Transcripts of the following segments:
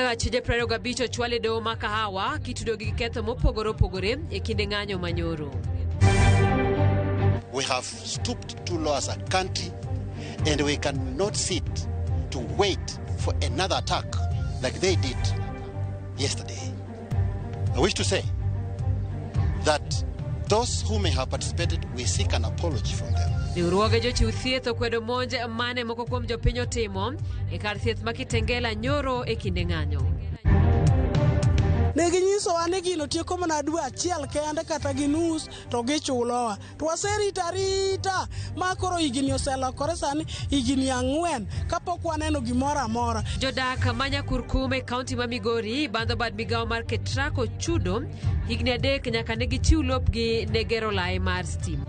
achije prero gabicho chwale do makahawa kitudo gi ketho mopogore opogore e kinde ng'anyo manyoro. We have stooped too low as a country, and we cannot sit to wait for another attack like they did yesterday. I wish to say that those who may have participated, we seek an apology from them. Riwruoge jochiw thieth okwedo monj mane moko kuom jopiny otimo e kar thieth ma Kitengela nyoro e kinde ng'anyo. Ne ginyiso wa ni gino tieko mana dwe achiel kende kata gi nus to gichulowa. To waserita ma koro higni oselokore sani higni 4 kapok waneno gimoro amora. Jodak manya Kurkume kaunti ma Migori bandho bad migawo mar Ketrako chudo higni 3 nyaka ne gichiw lopgi ne gero lai mar stima.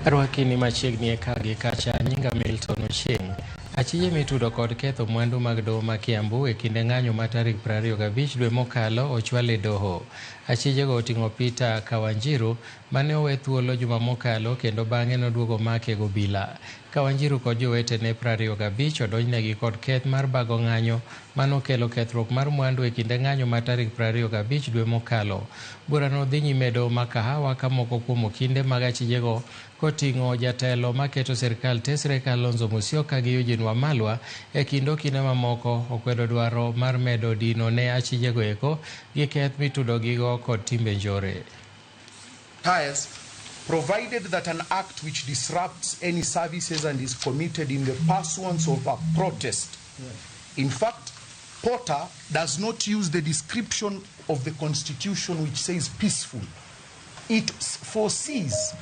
Arwakini machiegni e kagi kacha nyinga Milton Ochieng. Achije mitudo kod ketho mwandu mag doho ma Kiambu e kinde ng'anyo ma tarik 25 dwe mokalo ochwale doho. Achije go oting'o Peter Kawanjiru mane owe thuolo juma mokalo kendo bang'e noduogo make go bila. Kawanjiru kod jowetene 25 odonjnegi kod keth mar bago ng'anyo manokelo kethruok mar mwandu e kinde ng'anyo ma tarik 25 dwe mokalo. Burano dhi nyime doho ma Kahawa ka moko kuom okinde mag achijego koting'o jatelo maketo sirkal tesre Kalonzo Musyoka gi Eugene Wamalwa e kinde okinde mamoko okwedo dwaro mar medo dino ne achijego eko gi keth mitudo gigo kod timbe njore. Provided that an act which disrupts any services and is committed in the pursuance of a protest. In fact, Porter does not use the description of the Constitution which says peaceful. It foresees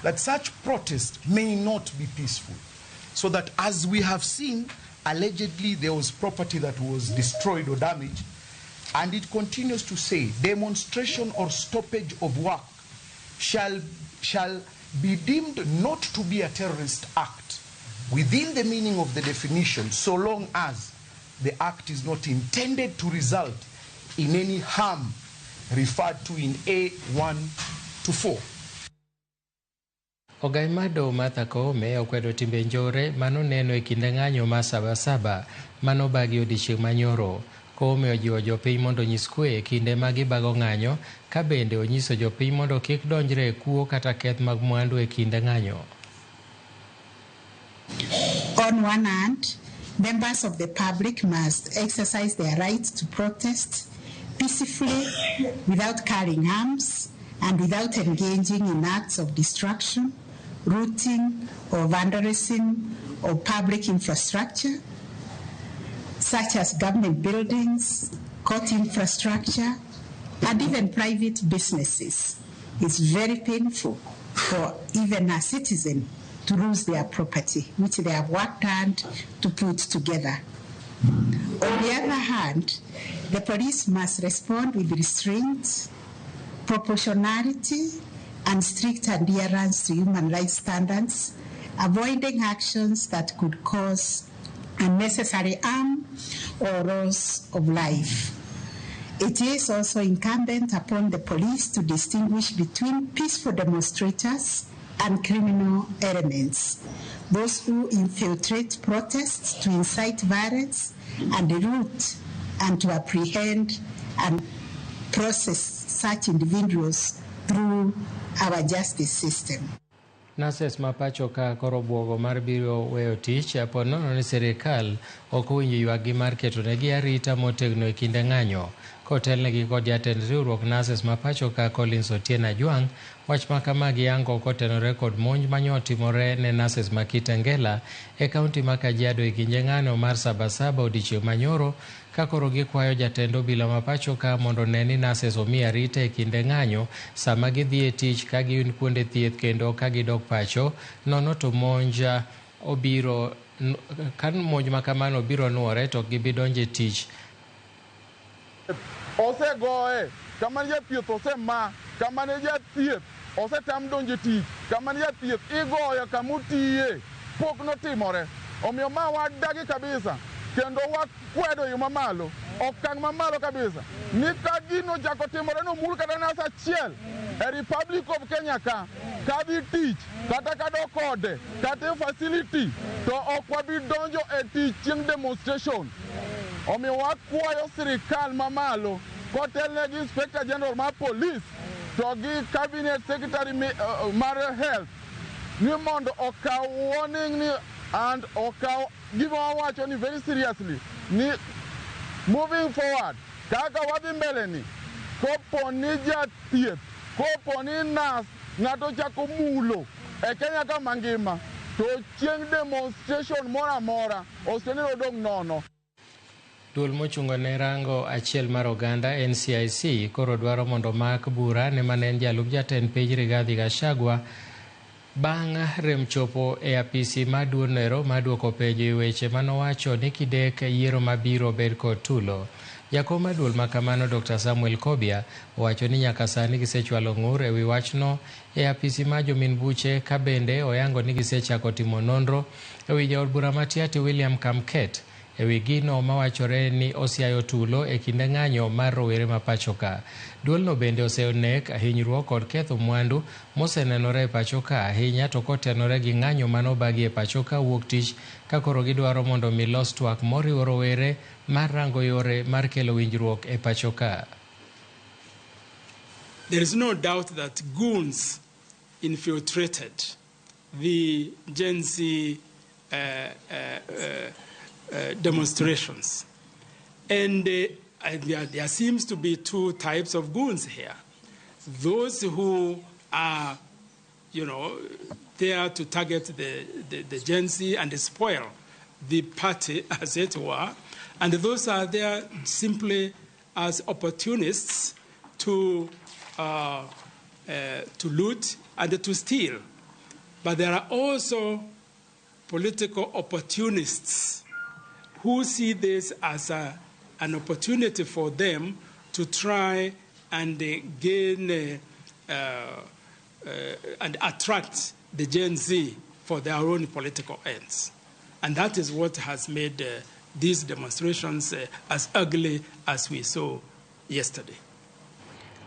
that such protest may not be peaceful. So that as we have seen, allegedly there was property that was destroyed or damaged, and it continues to say demonstration or stoppage of work shall be deemed not to be a terrorist act within the meaning of the definition, so long as the act is not intended to result in any harm referred to in A1 to 4. Ogaimado Martha Koome okwedo timbe njore manoneno e kinde ng'anyo ma Sabasaba manobagi odiechieng' manyoro. Koome ojiwo jopiny mondo nyis kwe e kinde ma gibago ng'anyo ka bende onyiso jopiny mondo kik donjre e kuo kata keth mag mwandu e kinde ng'anyo. On one hand, members of the public must exercise their right to protest peacefully without carrying arms and without engaging in acts of destruction, looting or vandalism of public infrastructure, such as government buildings, court infrastructure, and even private businesses. It's very painful for even a citizen to lose their property, which they have worked hard to put together. On the other hand, the police must respond with restraint, proportionality, and strict adherence to human rights standards, avoiding actions that could cause unnecessary harm or loss of life. It is also incumbent upon the police to distinguish between peaceful demonstrators and criminal elements, those who infiltrate protests to incite violence, and root and to apprehend and process such individuals through our justice system. Nurses mapacho ka koro buogo mar biro weyo tich apo nono ni sirikal ok owinjo ywagi mar keto negi arita motegno e kinde ng'anyo. Kotelnegi kod jatend riwruok Nurses mapacho ka Collins Otieno Ajwang' wach makama giyango kotenore kod monj manyotimore ne Nurses ma Kitengela e kaunti ma Kajiado e kinde ng'anyo mar Sabasaba odiechieng' manyoro ka koro gikwayo jatend obila mapacho ka mondo neni Nurses omi arita e kinde ng'anyo sama gidhi e tich ka gin kuonde thieth kendo ka gidok pacho nono to monja obiro kan monj makamano obiro nuore to gibidonje tich. Ose goe kama ya thieth ose ma kama ya thieth ose tam donje tich kama ya thieth igoyo kamutie pok notimore omiyo ma wadagi kabisa kendo wakwedo yo mamalo okang' mamalo kabisa ni ka gino jako timore no mul kata nasa achiel e Republic of Kenya ka kadhi tich kata kado kode kata facility to ok wabi donjo e tich chieng' demonstration. Omiyo wakwayo sirikal mamalo kotelne gi Inspector General mar Police to gi Cabinet Secretary mar Health ni mondo okaw warning ni and okaw gima wawacho ni very seriously ni moving forward kaka wadhi mbele ni kopo ni jathieth kopo ni nas ng'ato chako mulo e Kenya ka mangima to chieng' demonstration mora amora oseneno dong' nono. Duol mochungo ne rango achiel mar oganda NCIC koro dwaro mondo mak bura ne manen jalup jatend piny Rigathi Gachagua bang' rem chopo e apisi maduonero maduoko penjo weche manowacho ni kidek yiero mabiro bed kod tulo. Jakom maduol makamano Dr. Samuel Kobia owacho ni nyaka sani gisechwalo ng'ur e wi wachno e apisi ma jomin buche ka bende oyango ni gisechako timo nonro e wi jaod bura matiati William Kamket e wi gino mawachore ni osiayo tulo e kinde ng'anyo mar rowere ma pachoka. Duolno bende osenek hinyruok kod ketho mwandu mosenenore e pachoka ahinya to kotenore gi ng'anyo manobagi e pachoka wuok tich ka koro gidwaro mondo mi los twak moriwo rowere mar rango yore mar kelo winjruok e pachoka. There is no doubt that goons infiltrated the Gen Z demonstrations. And there seems to be two types of goons here. Those who are, there to target the Gen Z and spoil the party, as it were. And those are there simply as opportunists to loot and to steal. But there are also political opportunists who see this as an opportunity for them to try and gain and attract the Gen Z for their own political ends. And that is what has made these demonstrations as ugly as we saw yesterday.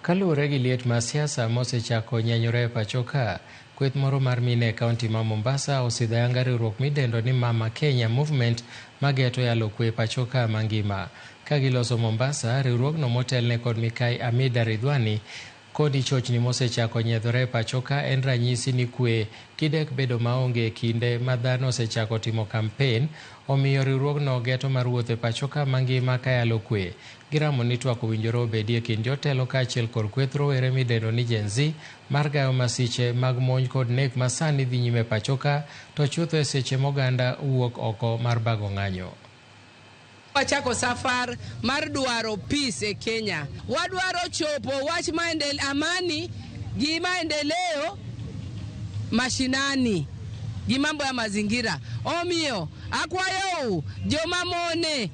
Kaluwore gi liet ma siasa mosechako nyenyore e pachoka, kweth moro mar mine e kaunti ma Mombasa osidho ayanga riwruok midendo ni Mama Kenya Movement mageto yalo kwe pachoka mangima. Ka giloso Mombasa, riwruogno motelne kod Mikai Amida Ridwani kodi chochni mosechako nyedhore e pachoka en ranyisi ni kwe kidek bedo maonge kinde ma dhano osechako timo kampen, omiyo riwruogno geto mar wuoth e pachoka mangima ka yalo kwe. Giramo ni twak owinjore obedie kind jotelo kaachiel kod kweth rowere midendo ni Gen Z mar gayo masiche mag monj kod nek ma sani dhi nyime pachoka to chutho e seche moganda wuok oko mar bago ng'anyo. Wachako safar mar dwaro peace e Kenya. Wadwaro chopo wach amani gi maendeleo mashinani gi mambo ya mazingira. Omiyo akwayo joma mone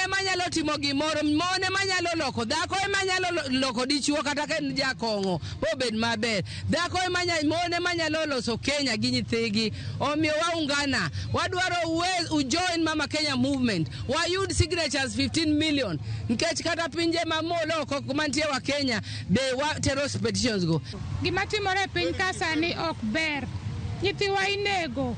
manyalo timo gimoro, mone manyalo loko dhako manyalo loko dichuo kata ka en jakong'o obed maber. Dhako mone manyalo loso Kenya gi nyithigi. Omiyo waungana, wadwaro join Mama Kenya Movement. Wayud signatures 15 million nikech kata pinje mamolo oko mantie wa Kenya be watero petitions go. Gima timore piny ka sani ok ber. Nyithiwa inego,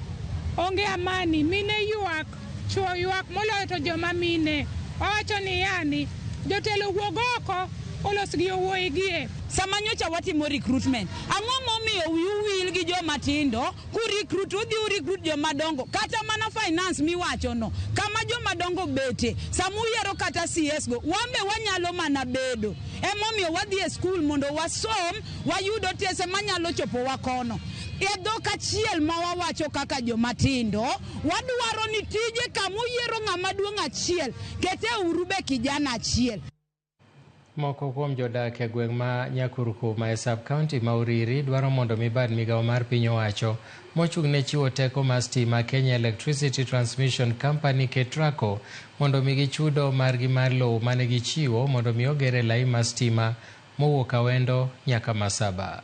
onge amani, mine yuak, chuo yuak moloyo to joma mine. Owacho ni yani, jotelo wuog oko, olos gi owuoyi gie. Sama nyocha watimo recruitment, ang'o momiyo wiu wil gi joma tindo, ku recruit udhi recruit joma dongo, kata mana finance miwacho no, kama joma dongo bete, sama uyiero kata CS go, wambe wanyalo mana bedo. Emomiyo wadhi e school mondo wasom, wayudo tese manyalo chopo wakono. E dhok achiel ma wawacho kaka joma tindo, wadwaro ni tije kamuyiero ng'ama duong' achiel, kete urube kijana achiel. Moko kuom jodak e gweng' ma Nyakurku ma e sub-county ma Uriri dwaro mondo mibad migawo mar piny owacho mochung' ne chiwo teko mar stima Kenya Electricity Transmission Company KETRACO mondo migi chudo margi mar lowo mane gichiwo mondo mi ogere lai mar stima mowuok Awendo nyaka Masaba.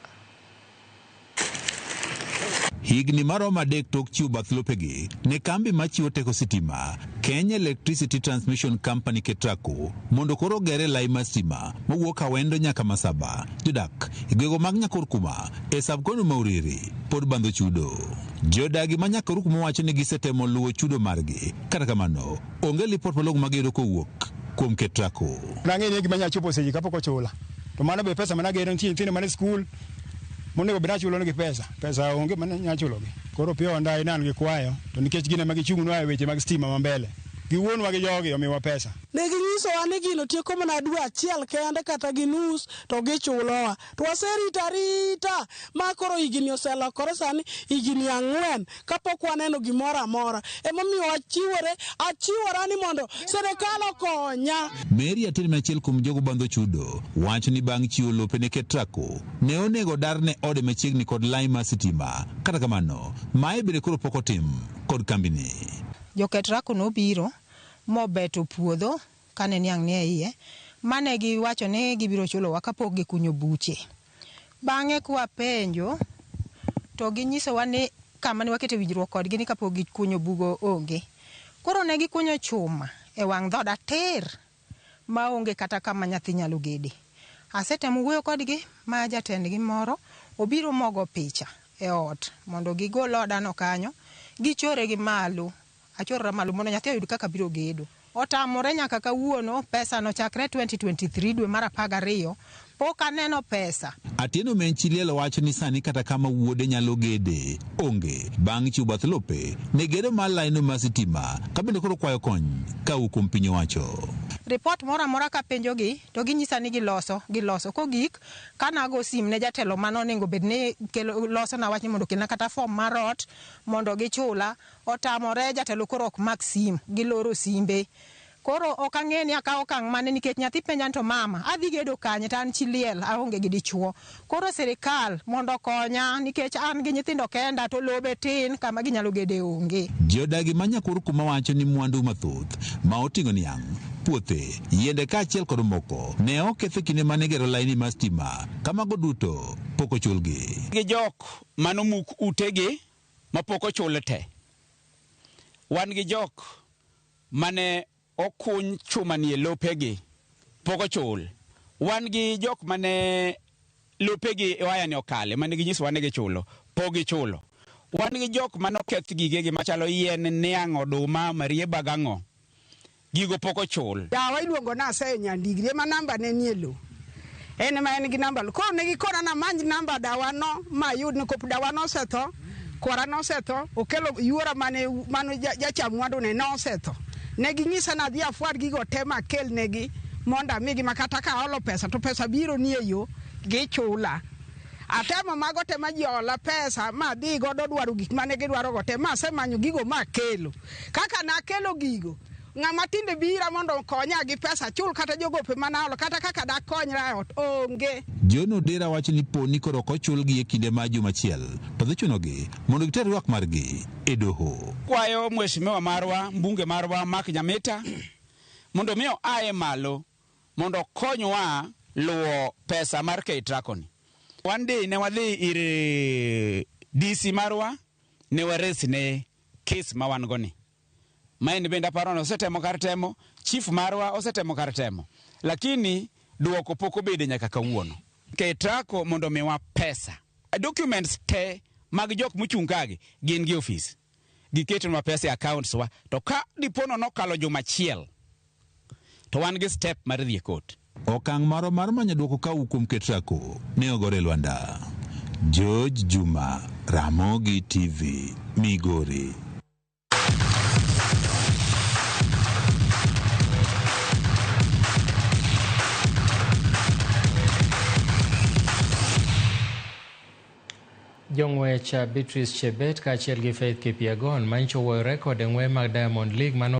Higni maromo adek tok chiwo bath lopegi ne kambi machiwo teko sitima Kenya Electricity Transmission Company Ketraco mondo koro gere lai mar stima mowuok Awendo nyaka Masaba. Jodak igwego mag Nyakurkuma e sabkono ma Uriri pod bandho chudo. Jodagi ma Nyakurkuma wacho ni gisetemo luwo chudo margi, kata kamano onge lipot malong'o magero kowuok kuom Ketraco. Nang'eni gima nyachopo seji kapok ochula. To mano be pesa managero nyithindo man e skul monego bed achulo gi pesa onge man nyachulogi. Koro pio ndai nan gi kwayo to nikech gine magichung'nwa e weche mag stima mambele. Giwuonwa gi jogi omiwa pesa. Ne ginyisowa ni gino tieko mana dwe achiel kende kata gi nus to gichulowa. To waserita ma koro higni oselokore sani higni 4 kapok waneno gimoro amora. Emomiyo achiwora ni mondo serikal okonya. Mary Atin achiel kuom jogo bandho chudo wacho ni bang' chiwo lope ne Ketraco ne onego darne ode machiegni kod lai mar sitima. Kata kamano mae bende koro pok otim kod kambini. Jo Ketraco nobiro mobeto puodho kane niang' nie iye mane giwacho ni gibiro chulowa kapok gikunyo buche. Bang'e kwa penjo to ginyisowa ni kama ne wakete winjruok kodgi ni kapok gikunyo bugo onge. Koro ne gikunyo chuma e wang' dhoda tir ma onge kata kama nyathi nyalo gede. Asetemo wuoyo kodgi ma jatendgi moro obiro mogo picha e ot mondo gigol odano kanyo gichore gi malo. Achorra malo mondo nyathi oyud kaka biro gedo. Otamore nyaka kawuono pesa no chakre 2023 dwe mar 12 pok aneno pesa. Atieno Menchilielo wacho ni sani kata kama wuode nyalo gede onge bang' chiwo bath lope ne gedo mar laino mar sitima kabende koro kwayo kony kawuok kuom piny owacho. Report mora mora ka penjogi to ginyisa ni giloso kogik kana go sim ne jatelo manonego bed ni loso na wach mondo kelna kata form mar ot mondo gichula. Otamore jatelo koro ok mak sim giloro simbe. Koro ok ang'e ni akawo okang' mane nikech nyathi penjan to mama adhi gedo kanye to an chi liel aonge gi dichuo. Koro serikal mondo konya nikech an gi nyithindo kenda to lobe tin kama ginyalo gede onge. Jodagi ma Nyakurkuma wacho ni mwandu mathoth ma oting'o niang', puothe, yiende kaachiel kod moko ne oketho kinde mane gero laini mar stima kamago duto pok ochulgi. Gi jok manomuk utegi mapok ochul te. Wan gi jok mane okuny chuma nie lopegi pok ochul. Wan gi jok mane lopegi waya ne okale mane ginyiso wane gichulo pok gichulo. Wan gi jok mane oketh gigegi machalo yien, niang', oduma, marieba gang'o gigo pok ochul. Yawa iluongo na Aseyo Nyandigri ema namba ne nie lo. En ma en gi namba. Koro ne gikona na manj namba dawano mayud ni kop dawano osetho, kwara no osetho, okelo yuora mane jacham mwandu ne no osetho. Ne ginyisa na dhi afuad gigo te makel negi monda migi makata ka olo pesa to pesa biro nie yo gichula. Atemo mago te majiola pesa ma dhi godo dwaro gik mane gidwaro go te ma semanyo gigo makelo. Kaka na kelo gigo ng'ama tinde bira mondo konya gi pesa chul kata jogope manalo kata kaka da konyra ot onge. Jono Dera wacho ni poni koro kochulgi e kinde ma juma achiel to dhi chunogi mondo giter ywak margi e doho. Kwayo mheshimiwa marwa mbunge marwa Mark Nyamita mondo miyo aye malo mondo konywa luwo pesa mar Ketraco ni. Wande ne wadhi ir DC marwa ne waresne kes ma wan go ni. Maeni benda parono osetemo kar temo, chief marwa osetemo kar temo. Lakini duoko poko bede nyaka kawuono. Ketraco mondo miwa pesa. Documents te mag jok mochung' kagi gin gi office. Giketonwa pesa e accounts wa to ka dipono nokalo juma achiel to wan gi step mar dhi e court. Okang' maro mar manyo duoko kawuok kuom Ketraco ne ogore Lwanda. George Juma, Ramogi TV, Migori. Jong'wech Beatrice Chebet kaachiel gi Faith Kipyegon manyicho wuoyo rekod e ng'we mag Diamond League mano